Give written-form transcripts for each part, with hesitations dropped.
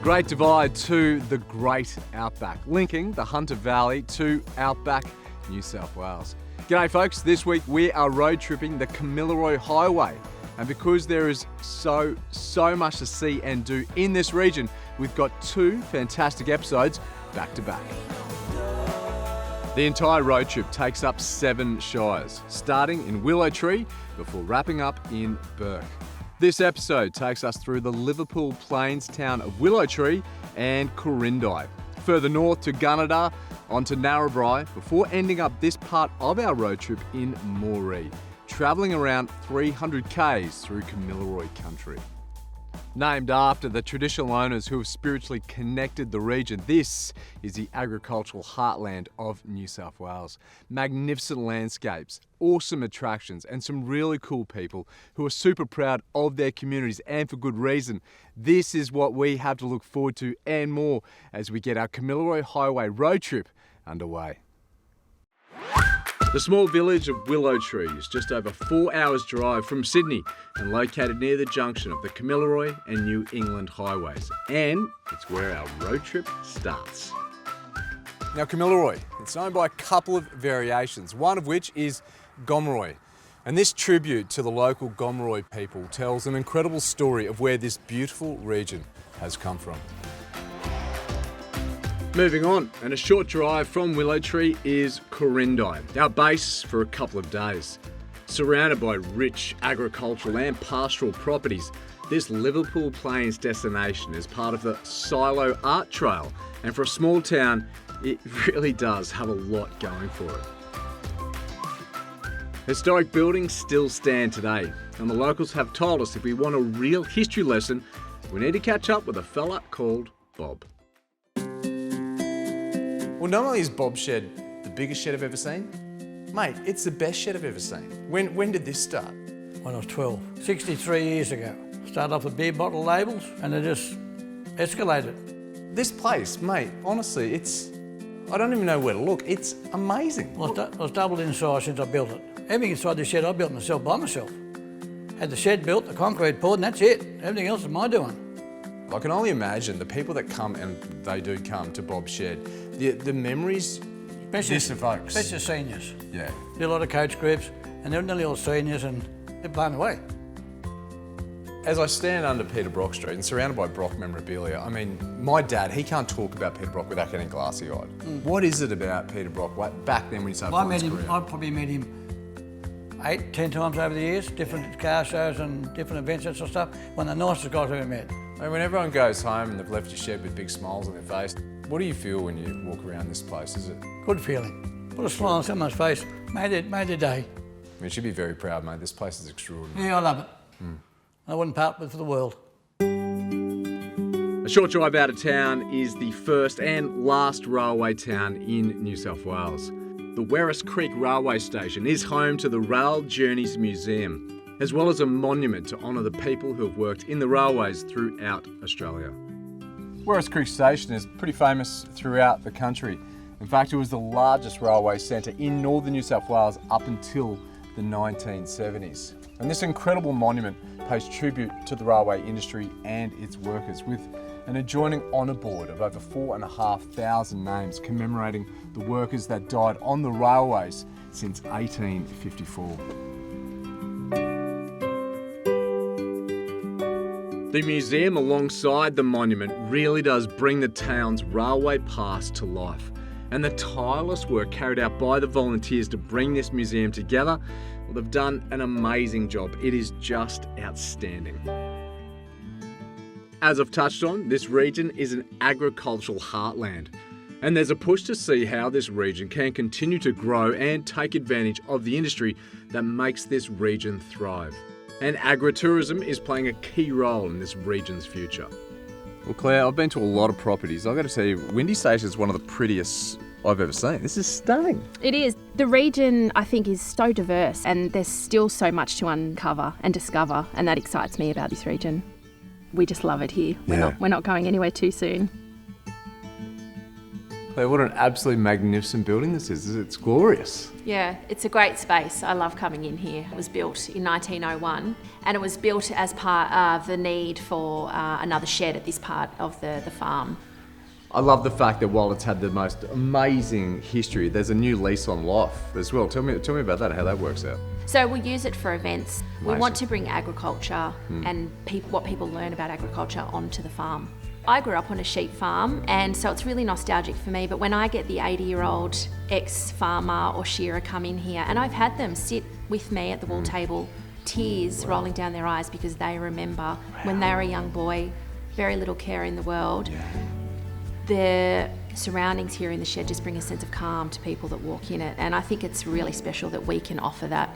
Great Divide to the Great Outback, linking the Hunter Valley to Outback, New South Wales. G'day folks, this week we are road tripping the Kamilaroi Highway. And because there is so much to see and do in this region, we've got two fantastic episodes back to back. The entire road trip takes up 7 shires, starting in Willow Tree before wrapping up in Burke. This episode takes us through the Liverpool Plains town of Willow Tree and Gunnedah. Further north to Gunnedah, onto Narrabri, before ending up this part of our road trip in Moree, travelling around 300 k's through Kamilaroi country. Named after the traditional owners who have spiritually connected the region, this is the agricultural heartland of New South Wales. Magnificent landscapes, awesome attractions, and some really cool people who are super proud of their communities, and for good reason. This is what we have to look forward to and more as we get our Kamilaroi Highway road trip underway. The small village of Willow Tree is just over 4 hours drive from Sydney and located near the junction of the Kamilaroi and New England highways. And it's where our road trip starts. Now Kamilaroi, it's known by a couple of variations, one of which is Gomeroi. And this tribute to the local Gomeroi people tells an incredible story of where this beautiful region has come from. Moving on, and a short drive from Willow Tree is Gunnedah, our base for a couple of days. Surrounded by rich agricultural and pastoral properties, this Liverpool Plains destination is part of the Silo Art Trail, and for a small town, it really does have a lot going for it. Historic buildings still stand today, and the locals have told us if we want a real history lesson, we need to catch up with a fella called Bob. Well, not only is Bob's shed the biggest shed I've ever seen, mate, it's the best shed I've ever seen. When did this start? When I was 12, 63 years ago. Started off with beer bottle labels and it just escalated. This place, mate, honestly, I don't even know where to look. It's amazing. Well, I was doubled in size since I built it. Everything inside the shed I built myself by myself. Had the shed built, the concrete poured, and that's it. Everything else is my doing. I can only imagine the people that come, and they do come to Bob's shed, the memories this evokes. Especially seniors. Yeah. Did a lot of coach groups, and they're nearly all seniors, and they're blown away. As I stand under Peter Brock Street and surrounded by Brock memorabilia, I mean, my dad, he can't talk about Peter Brock without getting glassy-eyed. What is it about Peter Brock back then when he started his career? I probably met him 8, 10 times over the years, different car shows and different events and sort of stuff. One of the nicest guys I've ever met. And when everyone goes home and they've left your shed with big smiles on their face, what do you feel when you walk around this place? Is it? Good feeling. Put a smile on someone's face, made their day. I mean, you should be very proud, mate. This place is extraordinary. Yeah, I love it. I wouldn't part with it for the world. A short drive out of town is the first and last railway town in New South Wales. The Werris Creek Railway Station is home to the Rail Journeys Museum, as well as a monument to honour the people who have worked in the railways throughout Australia. Werris Creek Station is pretty famous throughout the country. In fact, it was the largest railway centre in northern New South Wales up until the 1970s. And this incredible monument pays tribute to the railway industry and its workers, with an adjoining honour board of over 4,500 names commemorating the workers that died on the railways since 1854. The museum alongside the monument really does bring the town's railway past to life. And the tireless work carried out by the volunteers to bring this museum together, well, they've done an amazing job. It is just outstanding. As I've touched on, this region is an agricultural heartland. And there's a push to see how this region can continue to grow and take advantage of the industry that makes this region thrive. And agritourism is playing a key role in this region's future. Well, Claire, I've been to a lot of properties. I've got to tell you, Windy Station is one of the prettiest I've ever seen. This is stunning. It is. The region, I think, is so diverse, and there's still so much to uncover and discover, and that excites me about this region. We just love it here. We're not going anywhere too soon. Claire, what an absolutely magnificent building this is. It's glorious. Yeah, it's a great space. I love coming in here. It was built in 1901 and it was built as part of the need for another shed at this part of the farm. I love the fact that while it's had the most amazing history, there's a new lease on life as well. Tell me about that, how that works out. So we use it for events. Amazing. We want to bring agriculture and what people learn about agriculture onto the farm. I grew up on a sheep farm, and so it's really nostalgic for me, but when I get the 80-year-old ex-farmer or shearer come in here, and I've had them sit with me at the wool table, tears rolling down their eyes because they remember when they were a young boy, very little care in the world. The surroundings here in the shed just bring a sense of calm to people that walk in it, and I think it's really special that we can offer that.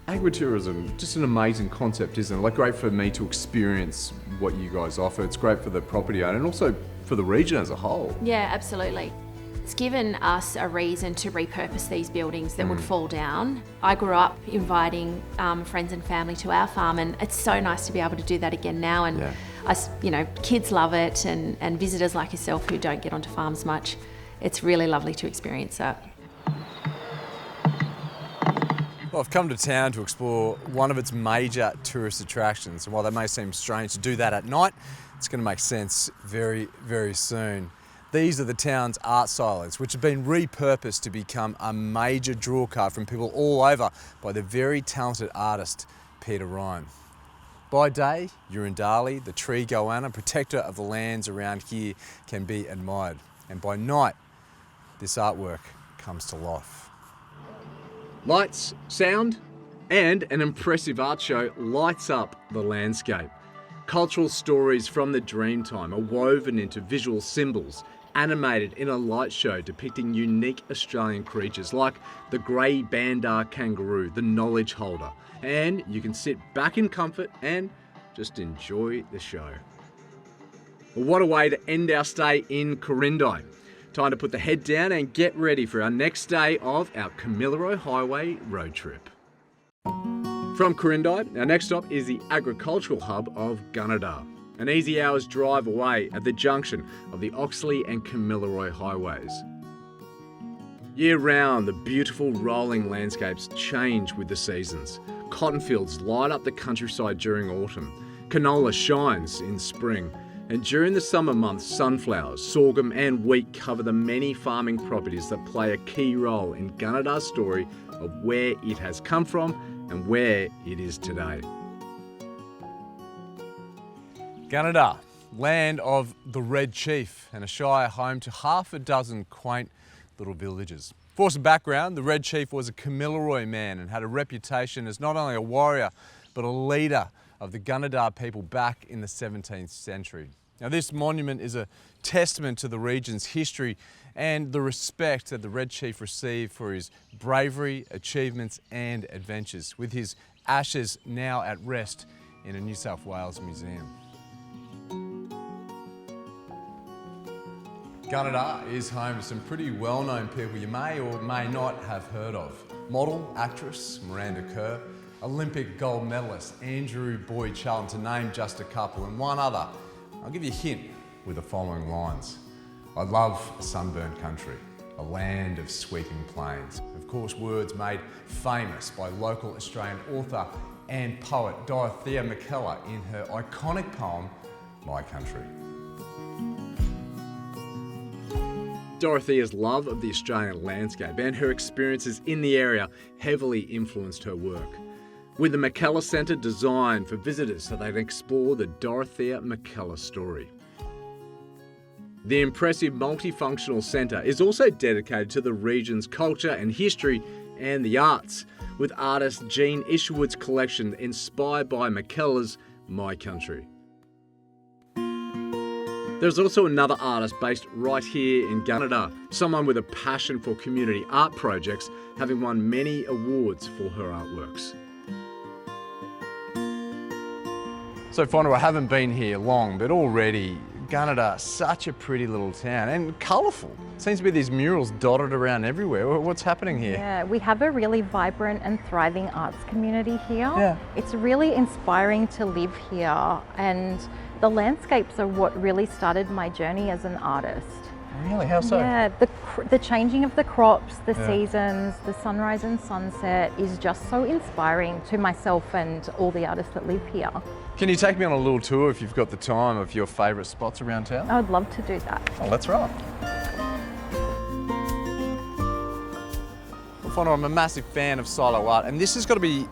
Agritourism, just an amazing concept, isn't it? Like, great for me to experience what you guys offer. It's great for the property owner and also for the region as a whole. Yeah, absolutely. It's given us a reason to repurpose these buildings that would fall down. I grew up inviting friends and family to our farm, and it's so nice to be able to do that again now. And kids love it, and visitors like yourself who don't get onto farms much. It's really lovely to experience that. Well, I've come to town to explore one of its major tourist attractions, and while that may seem strange to do that at night, it's going to make sense very, very soon. These are the town's art silos, which have been repurposed to become a major draw card from people all over by the very talented artist, Peter Ryan. By day, Urundali, the tree goanna, protector of the lands around here, can be admired. And by night, this artwork comes to life. Lights, sound, and an impressive art show lights up the landscape. Cultural stories from the Dreamtime are woven into visual symbols, animated in a light show depicting unique Australian creatures like the grey bandar kangaroo, the knowledge holder. And you can sit back in comfort and just enjoy the show. Well, what a way to end our stay in Gunnedah. Time to put the head down and get ready for our next day of our Kamilaroi Highway road trip. From Gunnedah, our next stop is the agricultural hub of Gunnedah, an easy hour's drive away at the junction of the Oxley and Kamilaroi highways. Year round, the beautiful rolling landscapes change with the seasons. Cotton fields light up the countryside during autumn. Canola shines in spring. And during the summer months, sunflowers, sorghum and wheat cover the many farming properties that play a key role in Gunnedah's story of where it has come from and where it is today. Gunnedah, land of the Red Chief and a shire home to half a dozen quaint little villages. For some background, the Red Chief was a Kamilaroi man and had a reputation as not only a warrior but a leader of the Gunnedah people back in the 17th century. Now, this monument is a testament to the region's history and the respect that the Red Chief received for his bravery, achievements and adventures, with his ashes now at rest in a New South Wales museum. Gunnedah is home to some pretty well-known people you may or may not have heard of. Model, actress Miranda Kerr, Olympic gold medalist Andrew Boyd Charlton, to name just a couple, and one other. I'll give you a hint with the following lines. I love a sunburned country, a land of sweeping plains. Of course, words made famous by local Australian author and poet Dorothea McKellar in her iconic poem, My Country. Dorothea's love of the Australian landscape and her experiences in the area heavily influenced her work, with the McKellar Centre designed for visitors so they can explore the Dorothea McKellar story. The impressive multifunctional centre is also dedicated to the region's culture and history and the arts, with artist Jean Isherwood's collection inspired by McKellar's My Country. There's also another artist based right here in Gunnedah, someone with a passion for community art projects, having won many awards for her artworks. So Fonda, I haven't been here long, but already Gunnedah, such a pretty little town and colourful. Seems to be these murals dotted around everywhere. What's happening here? Yeah, we have a really vibrant and thriving arts community here. Yeah. It's really inspiring to live here, and the landscapes are what really started my journey as an artist. Really? How so? Yeah, the changing of the crops, the seasons, the sunrise and sunset is just so inspiring to myself and all the artists that live here. Can you take me on a little tour if you've got the time of your favourite spots around town? I would love to do that. Oh, that's right. Well, Fauna, I'm a massive fan of silo art, and this has got to be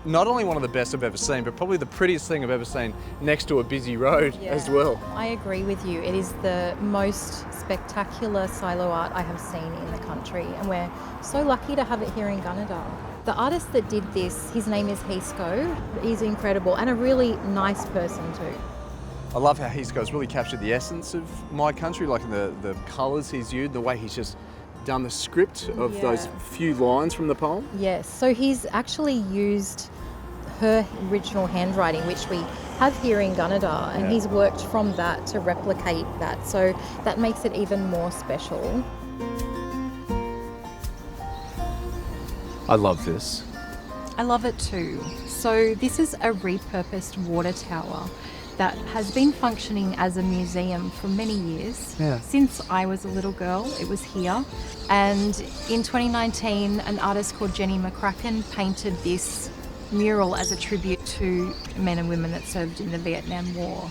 not only one of the best I've ever seen, but probably the prettiest thing I've ever seen next to a busy road as well. I agree with you. It is the most spectacular silo art I have seen in the country, and we're so lucky to have it here in Gunnedah. The artist that did this, his name is Hisco. He's incredible and a really nice person too. I love how Hisco's really captured the essence of my country, like the colours he's used, the way he's just done the script of those few lines from the poem. Yes, so he's actually used her original handwriting, which we have here in Gunnedah, and he's worked from that to replicate that. So that makes it even more special. I love this. I love it too. So this is a repurposed water tower that has been functioning as a museum for many years. Since I was a little girl, it was here. And in 2019, an artist called Jenny McCracken painted this mural as a tribute to men and women that served in the Vietnam War.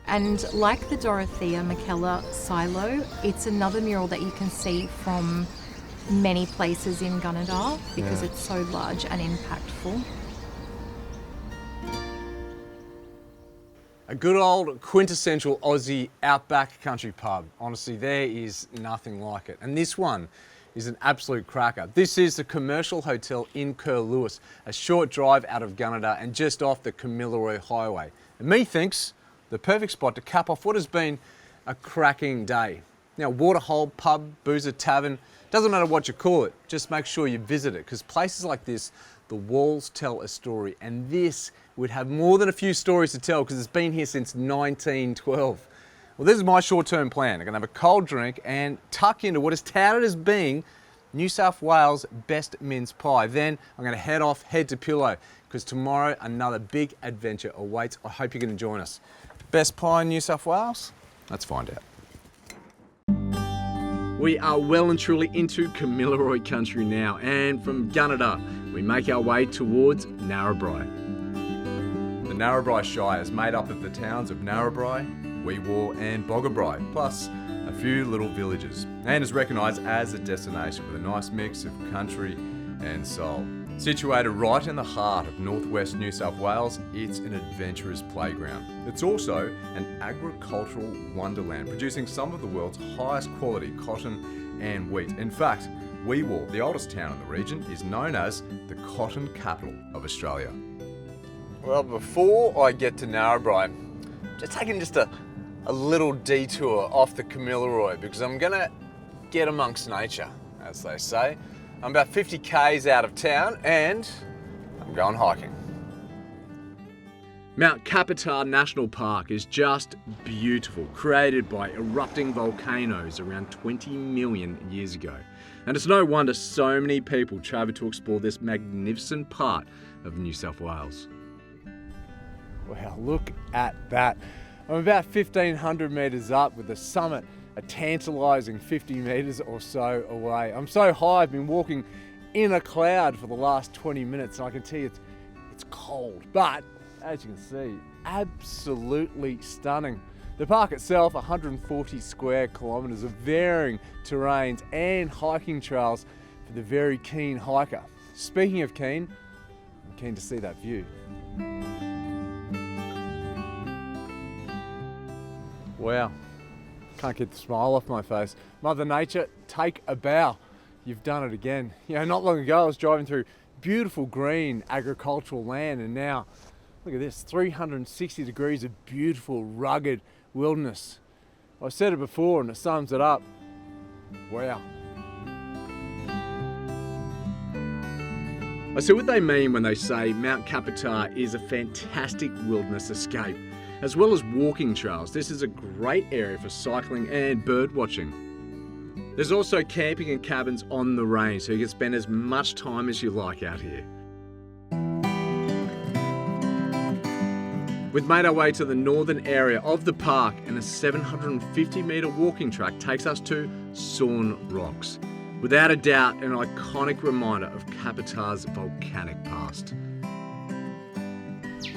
And like the Dorothea McKellar silo, it's another mural that you can see from many places in Gunnedah because it's so large and impactful. A good old quintessential Aussie outback country pub. Honestly, there is nothing like it. And this one is an absolute cracker. This is the Commercial Hotel in Curlewis, a short drive out of Gunnedah and just off the Kamilaroi Highway. And methinks the perfect spot to cap off what has been a cracking day. Now, waterhole, pub, boozer, tavern, doesn't matter what you call it, just make sure you visit it, because places like this, the walls tell a story, and this would have more than a few stories to tell because it's been here since 1912. Well, this is my short-term plan. I'm going to have a cold drink and tuck into what is touted as being New South Wales' best mince pie. Then I'm going to head to Pillow, because tomorrow another big adventure awaits. I hope you can join us. Best pie in New South Wales? Let's find out. We are well and truly into Kamilaroi country now, and from Gunnedah we make our way towards Narrabri. The Narrabri Shire is made up of the towns of Narrabri, Weewar and Boggabri, plus a few little villages, and is recognised as a destination with a nice mix of country and soul. Situated right in the heart of northwest New South Wales, it's an adventurous playground. It's also an agricultural wonderland, producing some of the world's highest quality cotton and wheat. In fact, Weewar, the oldest town in the region, is known as the cotton capital of Australia. Well, before I get to Narrabri, just taking just a little detour off the Kamilaroi, because I'm gonna get amongst nature, as they say. I'm about 50 k's out of town and I'm going hiking. Mount Kapitar National Park is just beautiful, created by erupting volcanoes around 20 million years ago. And it's no wonder so many people travel to explore this magnificent part of New South Wales. Wow, look at that. I'm about 1,500 metres up with the summit a tantalising 50 metres or so away. I'm so high, I've been walking in a cloud for the last 20 minutes, and I can tell you it's cold, but as you can see, absolutely stunning. The park itself, 140 square kilometres of varying terrains and hiking trails for the very keen hiker. Speaking of keen, I'm keen to see that view. Wow. Can't get the smile off my face. Mother Nature, take a bow. You've done it again. You know, not long ago I was driving through beautiful green agricultural land, and now look at this, 360 degrees of beautiful rugged wilderness. I've said it before and it sums it up. Wow. I see what they mean when they say Mount Kapitar is a fantastic wilderness escape. As well as walking trails, this is a great area for cycling and bird watching. There's also camping and cabins on the range, so you can spend as much time as you like out here. We've made our way to the northern area of the park, and a 750 metre walking track takes us to Sawn Rocks. Without a doubt, an iconic reminder of Capita's volcanic past.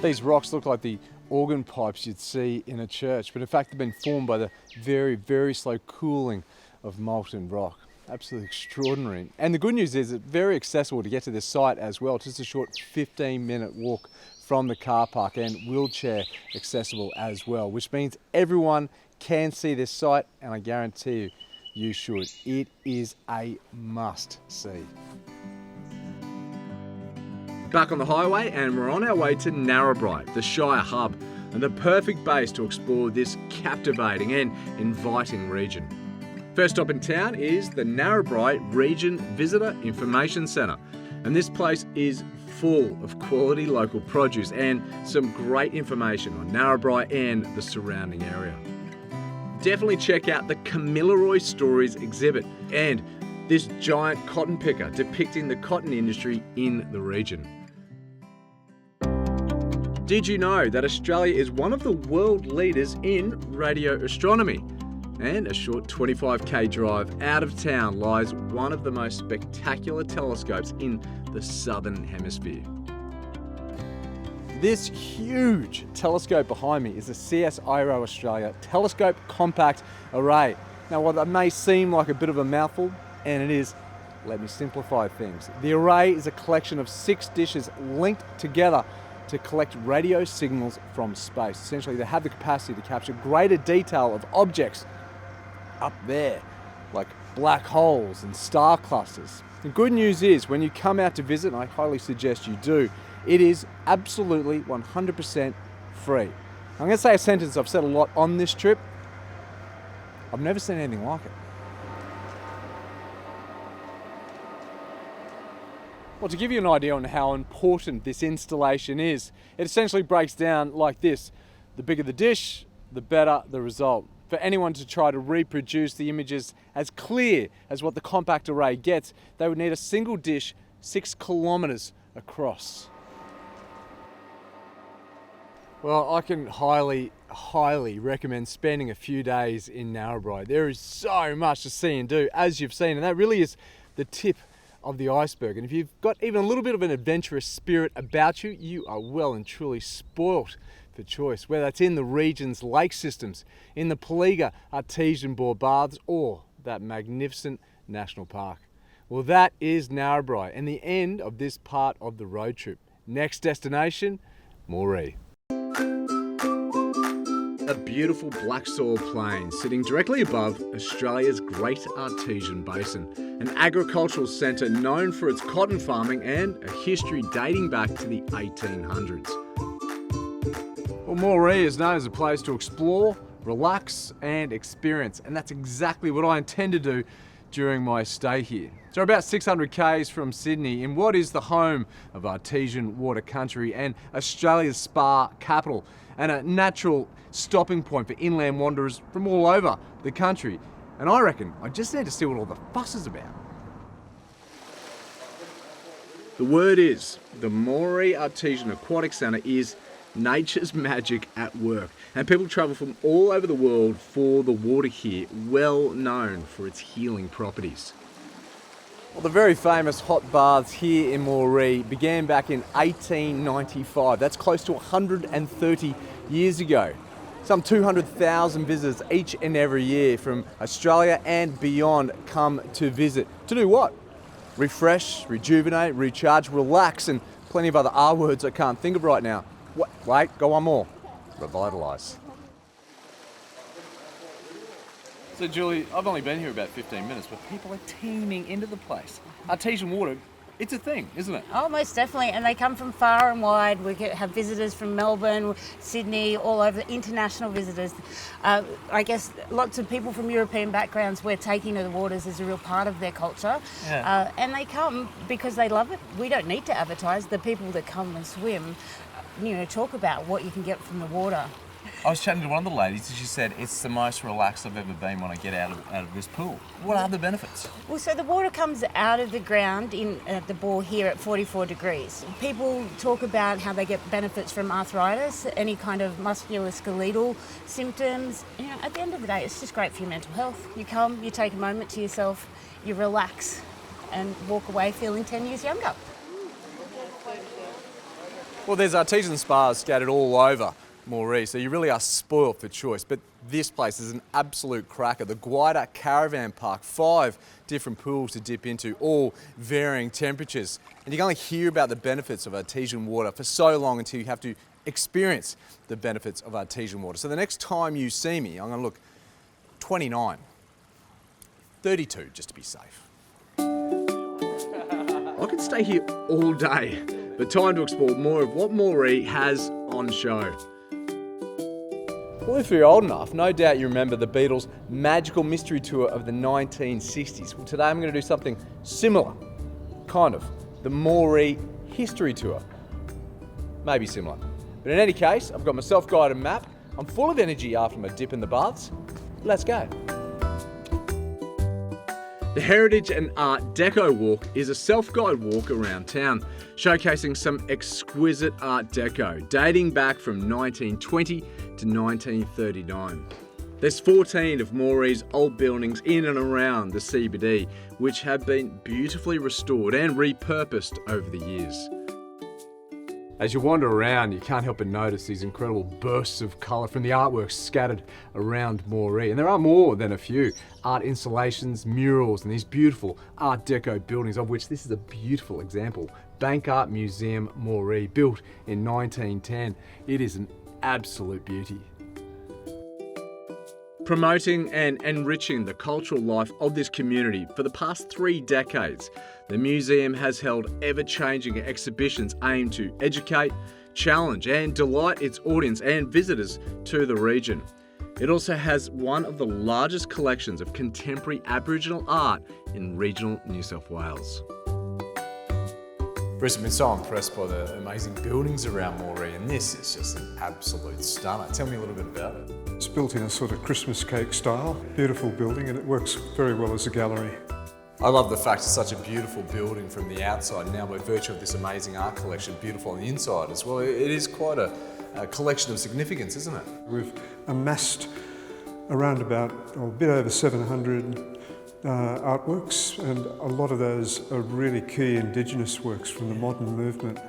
These rocks look like the organ pipes you'd see in a church, but in fact they've been formed by the very, very slow cooling of molten rock. Absolutely extraordinary. And the good news is it's very accessible to get to this site as well. Just a short 15-minute walk from the car park, and wheelchair accessible as well, which means everyone can see this site, and I guarantee you, you should. It is a must see. Back on the highway, and we're on our way to Narrabri, the Shire hub, and the perfect base to explore this captivating and inviting region. First stop in town is the Narrabri Region Visitor Information Centre, and this place is full of quality local produce and some great information on Narrabri and the surrounding area. Definitely check out the Kamilaroi Stories exhibit and this giant cotton picker depicting the cotton industry in the region. Did you know that Australia is one of the world leaders in radio astronomy? And a short 25k drive out of town lies one of the most spectacular telescopes in the southern hemisphere. This huge telescope behind me is the CSIRO Australia Telescope Compact Array. Now, while that may seem like a bit of a mouthful, and it is, let me simplify things. The array is a collection of 6 dishes linked together to collect radio signals from space. Essentially, they have the capacity to capture greater detail of objects up there, like black holes and star clusters. The good news is, when you come out to visit, and I highly suggest you do, it is absolutely 100% free. I'm going to say a sentence I've said a lot on this trip. I've never seen anything like it. Well, to give you an idea on how important this installation is, it essentially breaks down like this. The bigger the dish, the better the result. For anyone to try to reproduce the images as clear as what the compact array gets, they would need a single dish 6 kilometres across. Well, I can highly recommend spending a few days in Narrabri. There is so much to see and do, as you've seen, and that really is the tip of the iceberg. And if you've got even a little bit of an adventurous spirit about you, you are well and truly spoilt for choice, whether that's in the region's lake systems, in the Paliga Artesian Bore Baths, or that magnificent national park. Well, that is Narrabri and the end of this part of the road trip. Next destination, Moree. A beautiful black soil plain sitting directly above Australia's Great Artesian Basin, an agricultural centre known for its cotton farming and a history dating back to the 1800s. Well, Moree is known as a place to explore, relax and experience, and that's exactly what I intend to do during my stay here. So about 600 k's from Sydney, in what is the home of artesian water country and Australia's spa capital, and a natural stopping point for inland wanderers from all over the country. And I reckon I just need to see what all the fuss is about. The word is, the Moree Artesian Aquatic Centre is nature's magic at work, and people travel from all over the world for the water here, well known for its healing properties. Well, the very famous hot baths here in Moree began back in 1895. That's close to 130 years ago. Some 200,000 visitors each and every year from Australia and beyond come to visit. To do what? Refresh, rejuvenate, recharge, relax, and plenty of other R words I can't think of right now. Wait, go one more. Revitalise. So Julie, I've only been here about 15 minutes, but people are teeming into the place. Artesian water, it's a thing, isn't it? Oh, most definitely, and they come from far and wide. We have visitors from Melbourne, Sydney, all over, international visitors. I guess lots of people from European backgrounds, we're taking to the waters as a real part of their culture. Yeah. And they come because they love it. We don't need to advertise. The people that come and swim, talk about what you can get from the water. I was chatting to one of the ladies and she said it's the most relaxed I've ever been when I get out of this pool. What are the benefits? Well, so the water comes out of the ground in the bore here at 44 degrees. People talk about how they get benefits from arthritis, any kind of musculoskeletal symptoms. You know, at the end of the day, it's just great for your mental health. You come, you take a moment to yourself, you relax and walk away feeling 10 years younger. Well, there's artesian spas scattered all over Moree, so you really are spoiled for choice. But this place is an absolute cracker. The Gunnedah Caravan Park, 5 different pools to dip into, all varying temperatures. And you can only hear about the benefits of artesian water for so long until you have to experience the benefits of artesian water. So the next time you see me, I'm going to look 29, 32 just to be safe. I could stay here all day, but time to explore more of what Moree has on show. Well, if you're old enough, no doubt you remember the Beatles' magical mystery tour of the 1960s. Well, today I'm going to do something similar, kind of, the Moree history tour. Maybe similar. But in any case, I've got my self-guided map. I'm full of energy after my dip in the baths. Let's go. The Heritage and Art Deco Walk is a self-guided walk around town, showcasing some exquisite Art Deco dating back from 1920 to 1939. There's 14 of Moree's old buildings in and around the CBD, which have been beautifully restored and repurposed over the years. As you wander around, you can't help but notice these incredible bursts of colour from the artworks scattered around Moree. And there are more than a few. Art installations, murals, and these beautiful Art Deco buildings, of which this is a beautiful example. Bank Art Museum Moree, built in 1910. It is an absolute beauty. Promoting and enriching the cultural life of this community for the past 3 decades, the museum has held ever-changing exhibitions aimed to educate, challenge and delight its audience and visitors to the region. It also has one of the largest collections of contemporary Aboriginal art in regional New South Wales. Bruce, I've been so impressed by the amazing buildings around Moree, and this is just an absolute stunner. Tell me a little bit about it. It's built in a sort of Christmas cake style. Beautiful building, and it works very well as a gallery. I love the fact it's such a beautiful building from the outside, now by virtue of this amazing art collection, beautiful on the inside as well. It is quite a collection of significance, isn't it? We've amassed around about a bit over 700 artworks, and a lot of those are really key Indigenous works from the modern movement.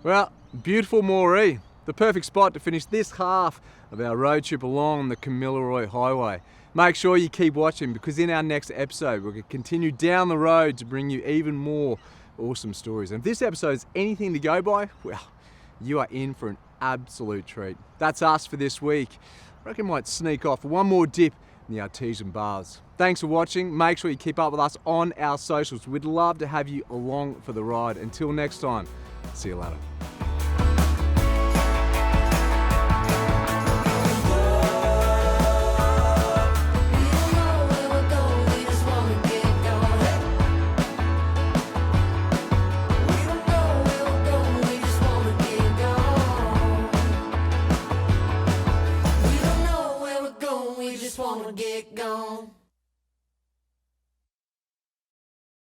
Well, beautiful Moree, the perfect spot to finish this half of our road trip along the Kamilaroi Highway. Make sure you keep watching, because in our next episode we're going to continue down the road to bring you even more awesome stories. And if this episode is anything to go by, well, you are in for an absolute treat. That's us for this week. I reckon I might sneak off for one more dip in the artesian baths. Thanks for watching. Make sure you keep up with us on our socials. We'd love to have you along for the ride. Until next time, see you later. Wanna get going.